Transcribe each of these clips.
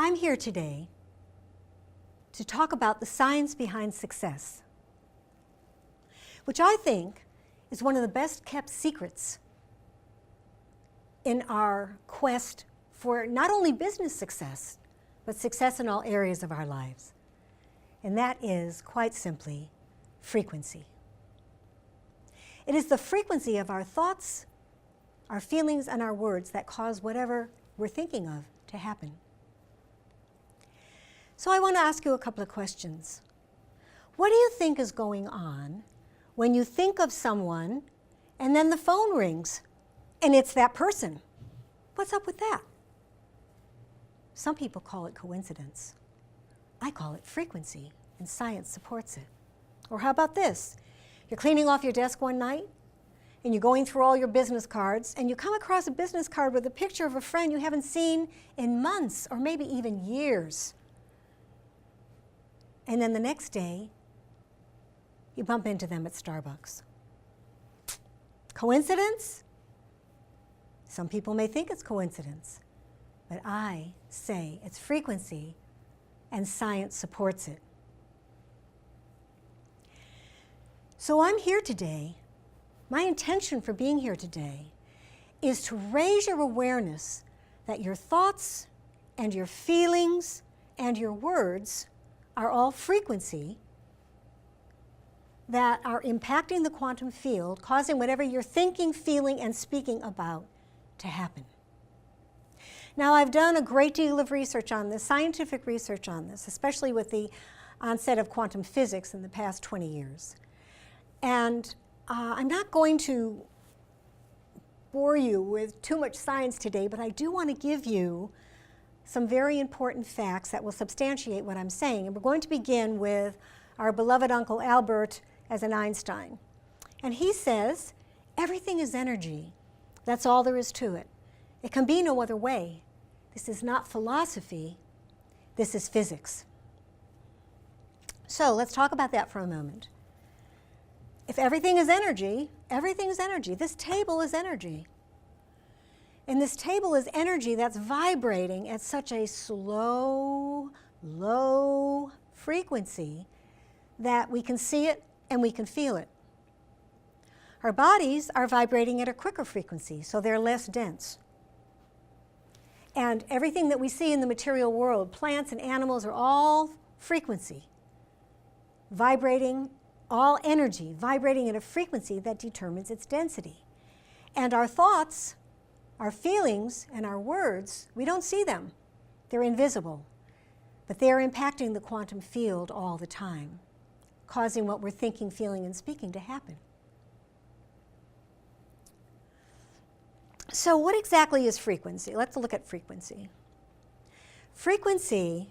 I'm here today to talk about the science behind success, which I think is one of the best kept secrets in our quest for not only business success, but success in all areas of our lives. And that is, quite simply, frequency. It is the frequency of our thoughts, our feelings, and our words that cause whatever we're thinking of to happen. So I want to ask you a couple of questions. What do you think is going on when you think of someone and then the phone rings and it's that person? What's up with that? Some people call it coincidence. I call it frequency, and science supports it. Or how about this? You're cleaning off your desk one night, and you're going through all your business cards, and you come across a business card with a picture of a friend you haven't seen in months or maybe even years. And then the next day, you bump into them at Starbucks. Coincidence? Some people may think it's coincidence, but I say it's frequency, and science supports it. So I'm here today. My intention for being here today is to raise your awareness that your thoughts and your feelings and your words are all frequency that are impacting the quantum field, causing whatever you're thinking, feeling, and speaking about to happen. Now, I've done a great deal of research on this, scientific research on this, especially with the onset of quantum physics in the past 20 years. And I'm not going to bore you with too much science today, but I do want to give you some very important facts that will substantiate what I'm saying. And we're going to begin with our beloved Uncle Albert as an Einstein. And he says, everything is energy. That's all there is to it. It can be no other way. This is not philosophy. This is physics. So let's talk about that for a moment. If everything is energy, everything is energy. This table is energy. And this table is energy that's vibrating at such a slow, low frequency that we can see it and we can feel it. Our bodies are vibrating at a quicker frequency, so they're less dense. And everything that we see in the material world, plants and animals, are all frequency, vibrating, all energy, vibrating at a frequency that determines its density. And our thoughts, our feelings, and our words, we don't see them. They're invisible. But they're impacting the quantum field all the time, causing what we're thinking, feeling, and speaking to happen. So what exactly is frequency? Let's look at frequency. Frequency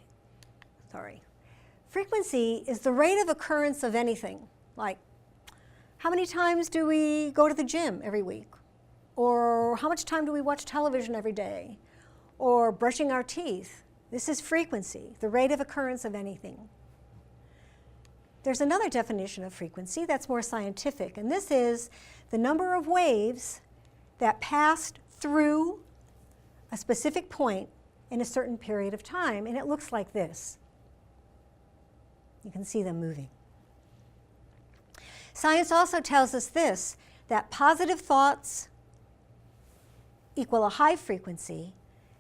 is the rate of occurrence of anything. Like, how many times do we go to the gym every week? Or how much time do we watch television every day? Or brushing our teeth? This is frequency, the rate of occurrence of anything. There's another definition of frequency that's more scientific, and this is the number of waves that passed through a specific point in a certain period of time, and it looks like this. You can see them moving. Science also tells us this, that positive thoughts equal a high frequency,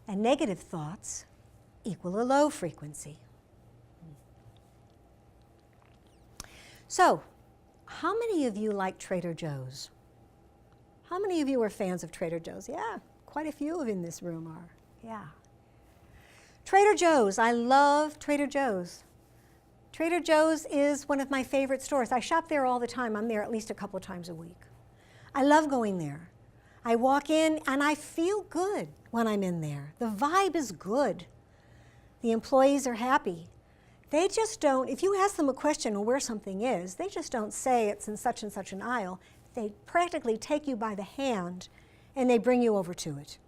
and negative thoughts equal a low frequency. So, how many of you like Trader Joe's? How many of you are fans of Trader Joe's? Yeah, quite a few in this room are. Yeah. Trader Joe's, I love Trader Joe's. Trader Joe's is one of my favorite stores. I shop there all the time. I'm there at least a couple of times a week. I love going there. I walk in and I feel good when I'm in there. The vibe is good. The employees are happy. They just don't, if you ask them a question on where something is, they just don't say it's in such and such an aisle. They practically take you by the hand and they bring you over to it.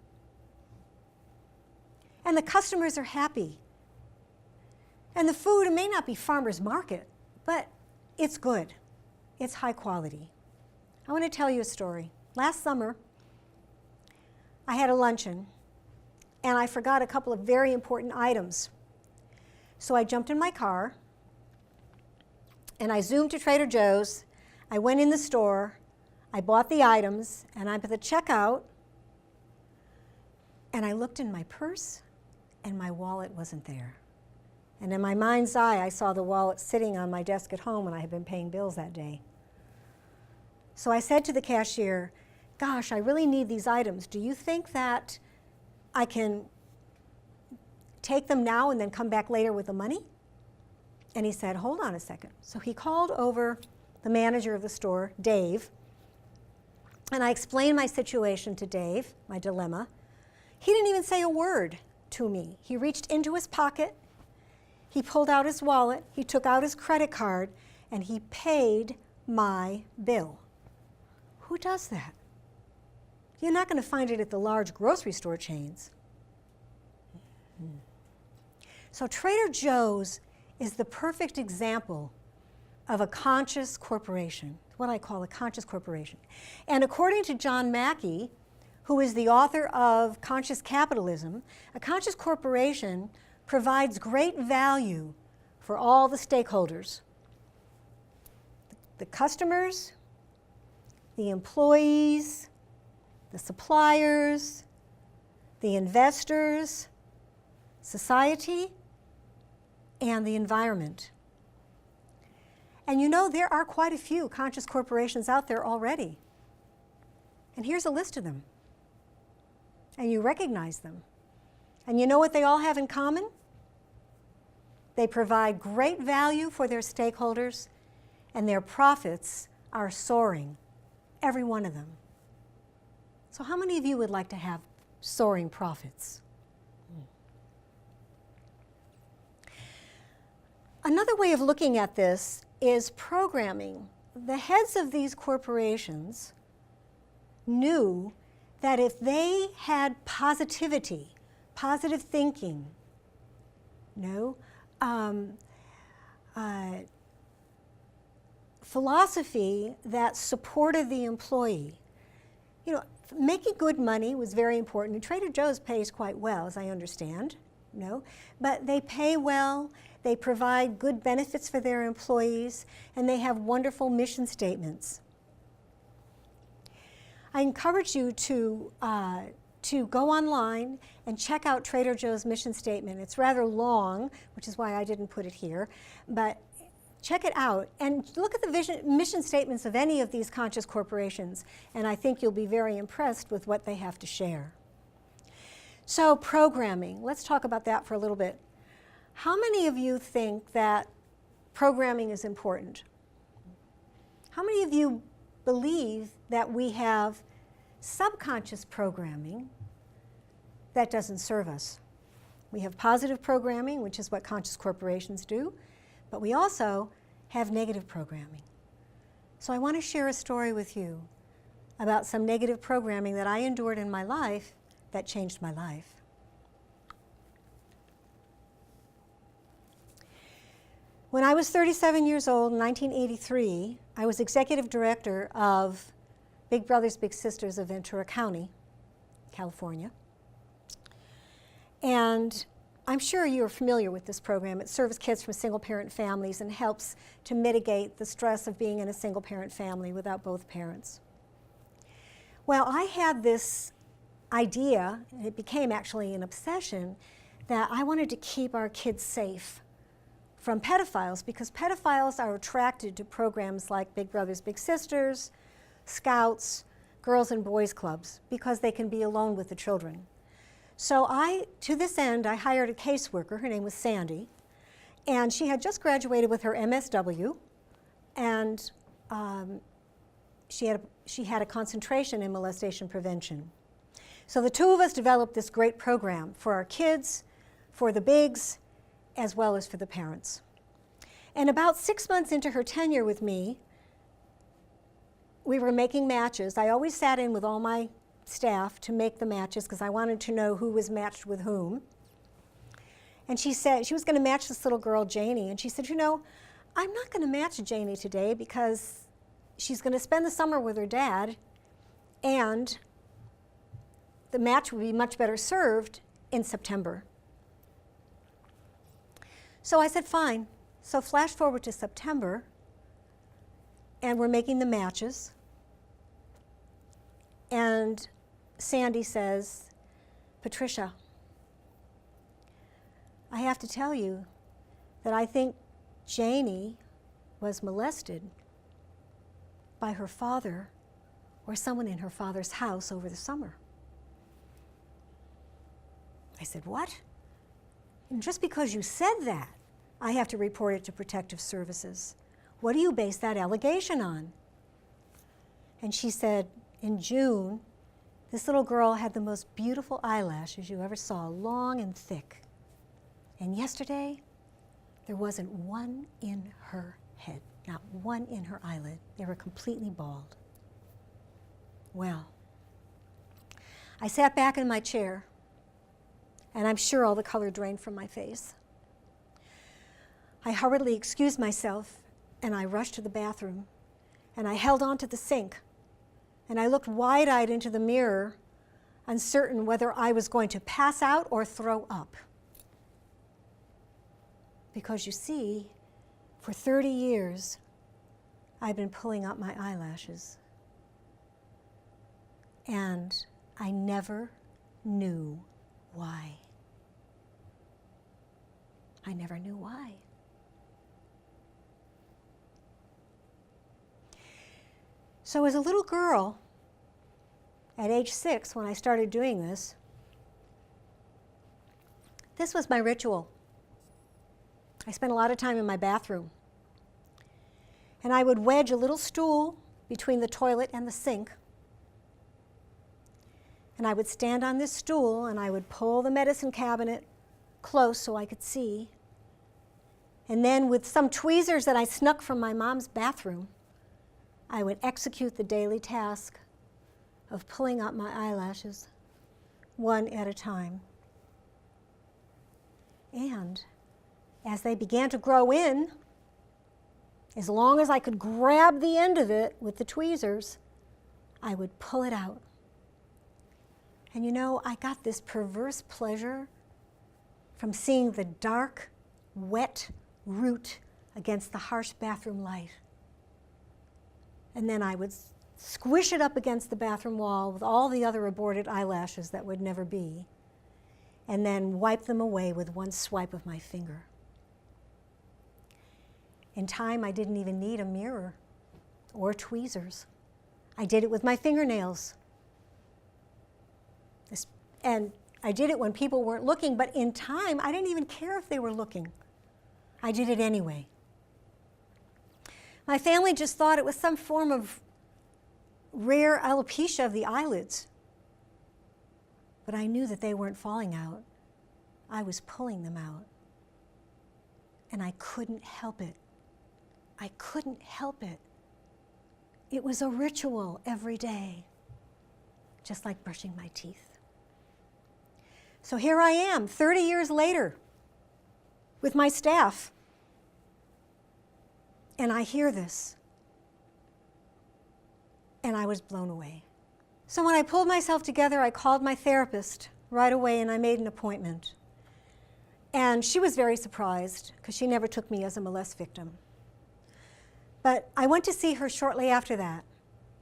And the customers are happy. And the food, it may not be farmer's market, but it's good. It's high quality. I want to tell you a story. Last summer, I had a luncheon and I forgot a couple of very important items. So I jumped in my car, and I zoomed to Trader Joe's. I went in the store, I bought the items, and I'm at the checkout, and I looked in my purse, and my wallet wasn't there. And in my mind's eye, I saw the wallet sitting on my desk at home when I had been paying bills that day. So I said to the cashier, gosh, I really need these items. Do you think that I can take them now and then come back later with the money? And he said, hold on a second. So he called over the manager of the store, Dave, and I explained my situation to Dave, my dilemma. He didn't even say a word to me. He reached into his pocket, he pulled out his wallet, he took out his credit card, and he paid my bill. Who does that? You're not going to find it at the large grocery store chains. So Trader Joe's is the perfect example of a conscious corporation, what I call a conscious corporation. And according to John Mackey, who is the author of Conscious Capitalism, a conscious corporation provides great value for all the stakeholders. The customers, the employees, the suppliers, the investors, society, and the environment. And you know, there are quite a few conscious corporations out there already. And here's a list of them. And you recognize them. And you know what they all have in common? They provide great value for their stakeholders, and their profits are soaring, every one of them. So how many of you would like to have soaring profits? Another way of looking at this is programming. The heads of these corporations knew that if they had positivity, positive thinking, philosophy that supported the employee. You know, making good money was very important. And Trader Joe's pays quite well, as I understand, but they pay well, they provide good benefits for their employees, and they have wonderful mission statements. I encourage you to go online and check out Trader Joe's mission statement. It's rather long, which is why I didn't put it here, but check it out and look at the mission statements of any of these conscious corporations, and I think you'll be very impressed with what they have to share. So programming, let's talk about that for a little bit. How many of you think that programming is important? How many of you believe that we have subconscious programming that doesn't serve us? We have positive programming, which is what conscious corporations do, but we also have negative programming. So I want to share a story with you about some negative programming that I endured in my life that changed my life. When I was 37 years old in 1983, I was executive director of Big Brothers Big Sisters of Ventura County, California. And I'm sure you're familiar with this program. It serves kids from single-parent families and helps to mitigate the stress of being in a single-parent family without both parents. Well, I had this idea, and it became actually an obsession, that I wanted to keep our kids safe from pedophiles, because pedophiles are attracted to programs like Big Brothers Big Sisters, Scouts, Girls and Boys Clubs, because they can be alone with the children. So to this end, I hired a caseworker. Her name was Sandy, and she had just graduated with her MSW, and she had a concentration in molestation prevention. So the two of us developed this great program for our kids, for the bigs, as well as for the parents. And about 6 months into her tenure with me, we were making matches. I always sat in with all my staff to make the matches because I wanted to know who was matched with whom. And she said she was going to match this little girl, Janie, and she said, you know, I'm not going to match Janie today because she's going to spend the summer with her dad, and the match would be much better served in September. So I said, fine. So flash forward to September, and we're making the matches. And Sandy says, Patricia, I have to tell you that I think Janie was molested by her father or someone in her father's house over the summer. I said, what? And just because you said that, I have to report it to Protective Services. What do you base that allegation on? And she said, in June, this little girl had the most beautiful eyelashes you ever saw, long and thick. And yesterday, there wasn't one in her head, not one in her eyelid. They were completely bald. Well, I sat back in my chair, and I'm sure all the color drained from my face. I hurriedly excused myself, and I rushed to the bathroom, and I held onto the sink, and I looked wide-eyed into the mirror, uncertain whether I was going to pass out or throw up. Because you see, for 30 years, I've been pulling up my eyelashes. And I never knew why. I never knew why. So as a little girl, at age 6, when I started doing this was my ritual. I spent a lot of time in my bathroom. And I would wedge a little stool between the toilet and the sink. And I would stand on this stool and I would pull the medicine cabinet close so I could see. And then with some tweezers that I snuck from my mom's bathroom, I would execute the daily task of pulling up my eyelashes one at a time. And as they began to grow in, as long as I could grab the end of it with the tweezers, I would pull it out. And you know, I got this perverse pleasure from seeing the dark, wet root against the harsh bathroom light. And then I would squish it up against the bathroom wall with all the other aborted eyelashes that would never be, and then wipe them away with one swipe of my finger. In time, I didn't even need a mirror or tweezers. I did it with my fingernails. And I did it when people weren't looking, but in time, I didn't even care if they were looking. I did it anyway. My family just thought it was some form of rare alopecia of the eyelids. But I knew that they weren't falling out. I was pulling them out. And I couldn't help it. I couldn't help it. It was a ritual every day, just like brushing my teeth. So here I am, 30 years later, with my staff, and I hear this, and I was blown away. So when I pulled myself together, I called my therapist right away, and I made an appointment. And she was very surprised, because she never took me as a molest victim. But I went to see her shortly after that,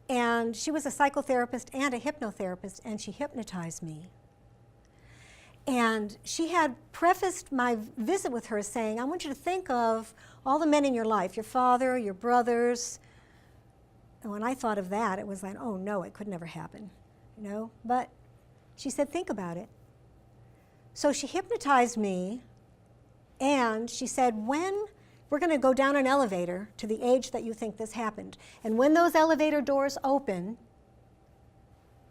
and she was a psychotherapist and a hypnotherapist, and she hypnotized me. And she had prefaced my visit with her saying, I want you to think of all the men in your life, your father, your brothers. And when I thought of that, it was like, oh no, it could never happen, you know? But she said, think about it. So she hypnotized me, and she said, when we're going to go down an elevator to the age that you think this happened, and when those elevator doors open,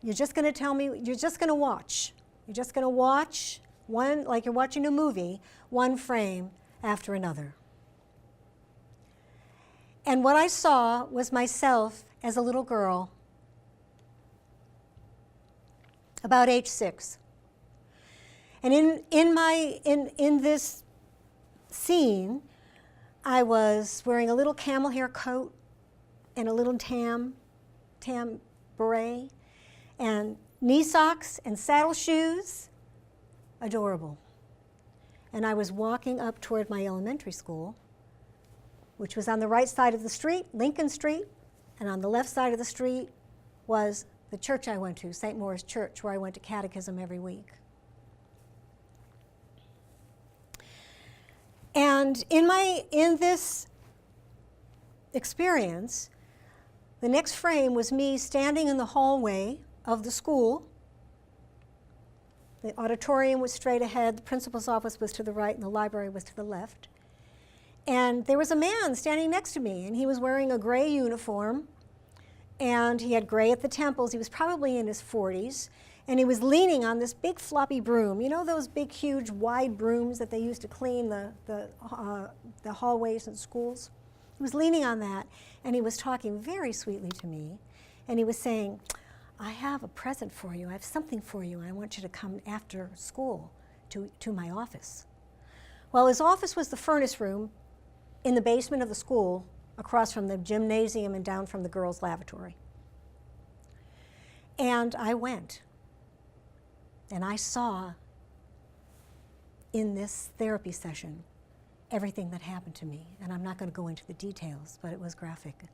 you're just going to tell me, you're just going to watch. You're just going to watch one, like you're watching a movie, one frame after another. And what I saw was myself as a little girl, about age 6. And in this scene, I was wearing a little camel hair coat and a little tam beret and knee socks and saddle shoes adorable. And I was walking up toward my elementary school, which was on the right side of the street, Lincoln Street, and on the left side of the street was the church I went to, St. Maurice Church, where I went to catechism every week. And in this experience, the next frame was me standing in the hallway of the school. The auditorium was straight ahead, the principal's office was to the right, and the library was to the left. And there was a man standing next to me, and he was wearing a gray uniform, and he had gray at the temples. He was probably in his 40s, and he was leaning on this big floppy broom. You know those big, huge, wide brooms that they used to clean the hallways in schools? He was leaning on that, and he was talking very sweetly to me, and he was saying, I have a present for you. I have something for you. I want you to come after school to my office. Well, his office was the furnace room in the basement of the school, across from the gymnasium and down from the girls' lavatory. And I went, and I saw in this therapy session everything that happened to me. And I'm not going to go into the details, but it was graphic.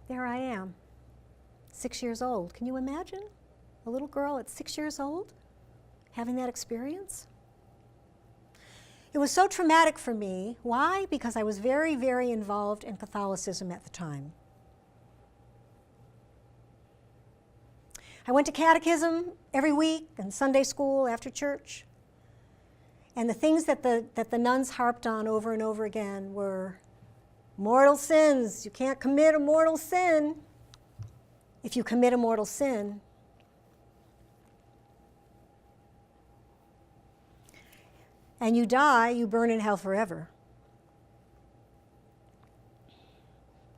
There I am, 6 years old. Can you imagine a little girl at 6 years old having that experience? It was so traumatic for me. Why? Because I was very, very involved in Catholicism at the time. I went to catechism every week and Sunday school after church. And the things that the nuns harped on over and over again were mortal sins. You can't commit a mortal sin. If you commit a mortal sin, and you die, you burn in hell forever.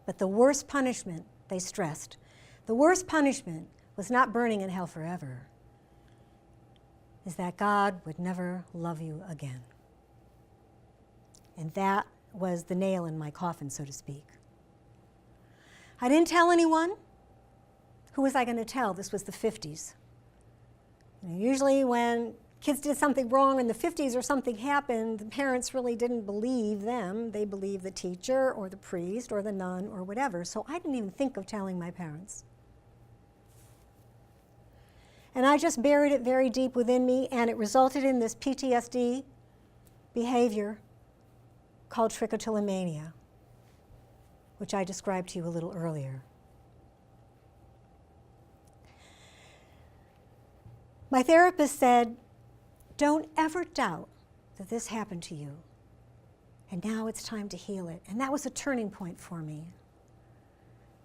But the worst punishment, they stressed, the worst punishment was not burning in hell forever, is that God would never love you again. And that was the nail in my coffin, so to speak. I didn't tell anyone. Who was I going to tell? This was the 50s. Usually when kids did something wrong in the 50s or something happened, the parents really didn't believe them. They believed the teacher or the priest or the nun or whatever. So I didn't even think of telling my parents. And I just buried it very deep within me, and it resulted in this PTSD behavior called trichotillomania, which I described to you a little earlier. My therapist said, don't ever doubt that this happened to you, and now it's time to heal it. And that was a turning point for me.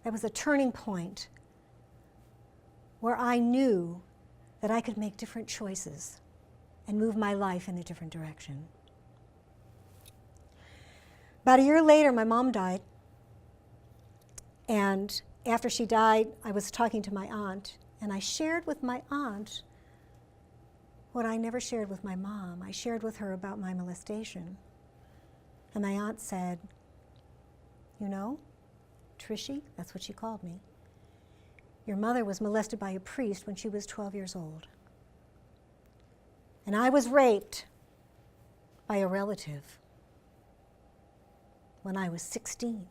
That was a turning point where I knew that I could make different choices and move my life in a different direction. About a year later, my mom died. And after she died, I was talking to my aunt, and I shared with my aunt what I never shared with my mom. I shared with her about my molestation. And my aunt said, you know, Trishy, that's what she called me, your mother was molested by a priest when she was 12 years old. And I was raped by a relative when I was 16.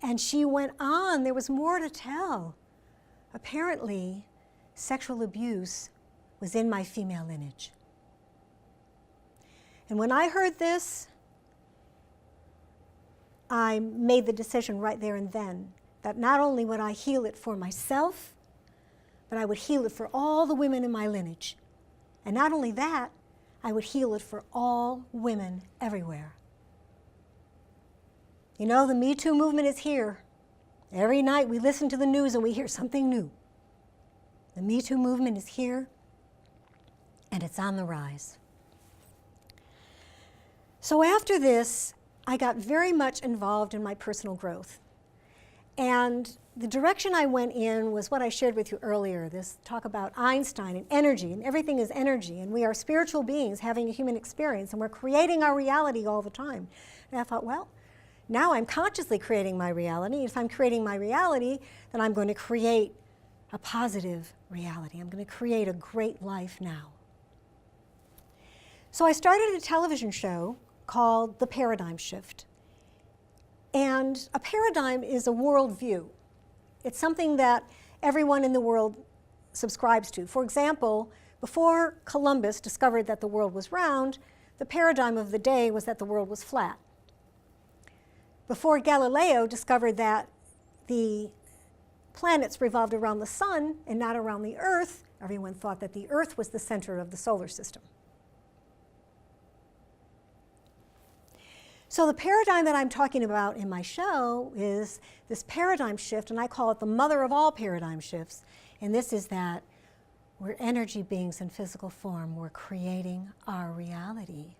And she went on, there was more to tell. Apparently, sexual abuse was in my female lineage. And when I heard this, I made the decision right there and then that not only would I heal it for myself, but I would heal it for all the women in my lineage. And not only that, I would heal it for all women everywhere. You know, the Me Too movement is here. Every night we listen to the news and we hear something new. The Me Too movement is here, and it's on the rise. So after this, I got very much involved in my personal growth. And the direction I went in was what I shared with you earlier, this talk about Einstein and energy, and everything is energy, and we are spiritual beings having a human experience, and we're creating our reality all the time. And I thought, well, Now I'm consciously creating my reality. If I'm creating my reality, then I'm going to create a positive reality. I'm going to create a great life now. So I started a television show called The Paradigm Shift. And a paradigm is a worldview. It's something that everyone in the world subscribes to. For example, before Columbus discovered that the world was round, the paradigm of the day was that the world was flat. Before Galileo discovered that the planets revolved around the sun and not around the Earth, everyone thought that the Earth was the center of the solar system. So the paradigm that I'm talking about in my show is this paradigm shift, and I call it the mother of all paradigm shifts. And this is that we're energy beings in physical form. We're creating our reality.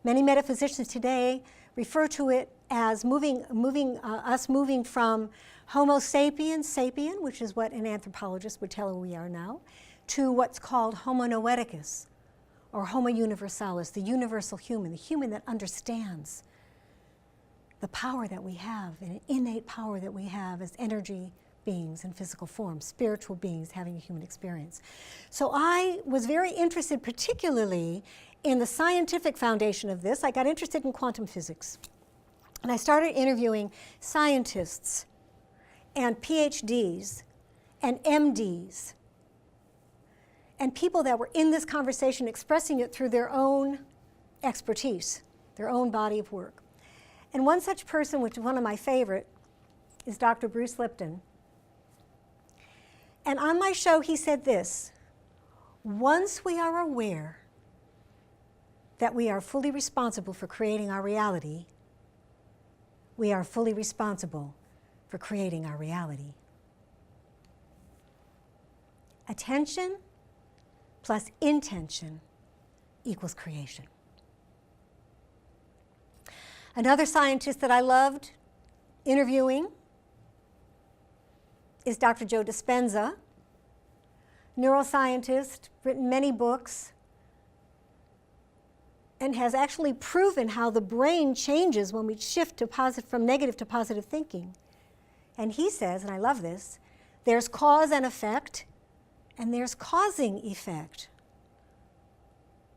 Many metaphysicians today refer to it as us moving from Homo sapiens sapien, which is what an anthropologist would tell you we are now, to what's called Homo noeticus, or Homo universalis, the universal human, the human that understands the power that we have, an innate power that we have as energy beings in physical form, spiritual beings having a human experience. So I was very interested particularly in the scientific foundation of this. I got interested in quantum physics. And I started interviewing scientists and PhDs and MDs and people that were in this conversation expressing it through their own expertise, their own body of work. And one such person, which is one of my favorite, is Dr. Bruce Lipton. And on my show, he said this: once we are aware that we are fully responsible for creating our reality, we are fully responsible for creating our reality. Attention plus intention equals creation. Another scientist that I loved interviewing is Dr. Joe Dispenza, neuroscientist, written many books, and has actually proven how the brain changes when we shift from negative to positive thinking. And he says, and I love this, there's cause and effect, and there's causing effect.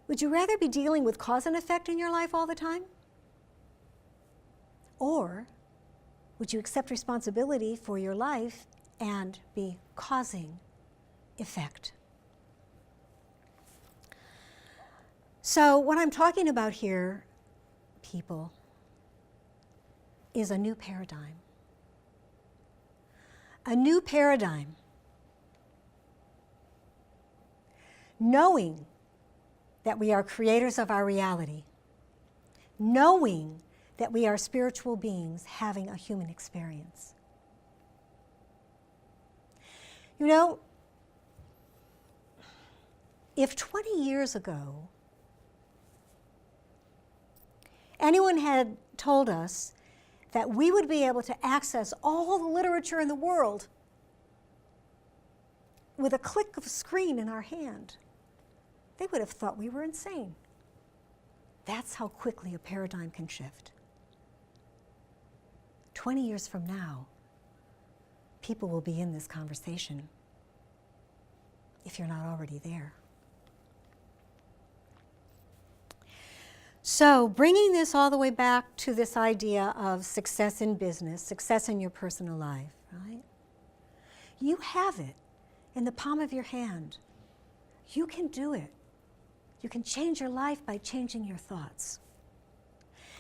Would you rather be dealing with cause and effect in your life all the time? Or would you accept responsibility for your life and be causing effect? So what I'm talking about here, people, is a new paradigm. A new paradigm. Knowing that we are creators of our reality. Knowing that we are spiritual beings having a human experience. You know, if 20 years ago anyone had told us that we would be able to access all the literature in the world with a click of a screen in our hand, they would have thought we were insane. That's how quickly a paradigm can shift. 20 years from now, people will be in this conversation if you're not already there. So bringing this all the way back to this idea of success in business, success in your personal life, right? You have it in the palm of your hand. You can do it. You can change your life by changing your thoughts.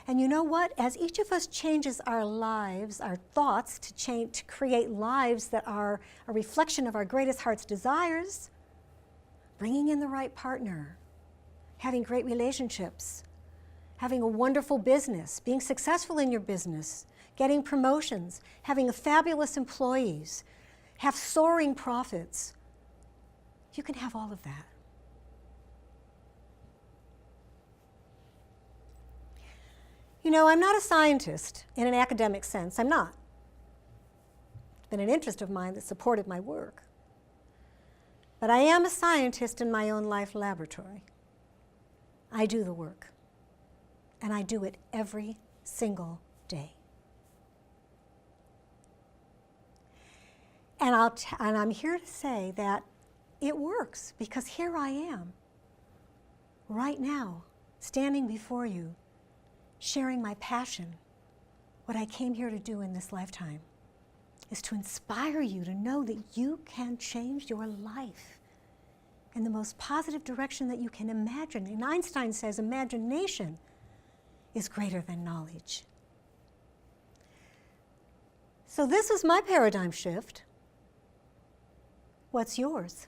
And you know what? As each of us changes our lives, our thoughts, to create lives that are a reflection of our greatest heart's desires, bringing in the right partner, having great relationships, having a wonderful business, being successful in your business, getting promotions, having fabulous employees, have soaring profits. You can have all of that. You know, I'm not a scientist in an academic sense. I'm not. It's been an interest of mine that supported my work. But I am a scientist in my own life laboratory. I do the work. And I do it every single day. And I'm here to say that it works, because here I am, right now, standing before you, sharing my passion. What I came here to do in this lifetime is to inspire you to know that you can change your life in the most positive direction that you can imagine. And Einstein says imagination is greater than knowledge. So this is my paradigm shift. What's yours?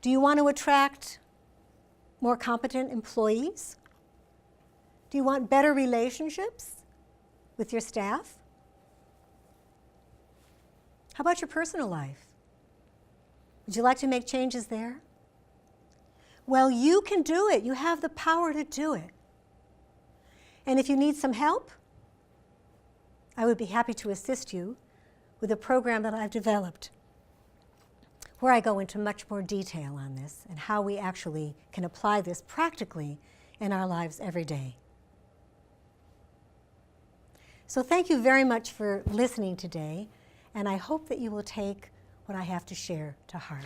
Do you want to attract more competent employees? Do you want better relationships with your staff? How about your personal life? Would you like to make changes there? Well, you can do it. You have the power to do it. And if you need some help, I would be happy to assist you with a program that I've developed, where I go into much more detail on this and how we actually can apply this practically in our lives every day. So thank you very much for listening today, and I hope that you will take what I have to share to heart.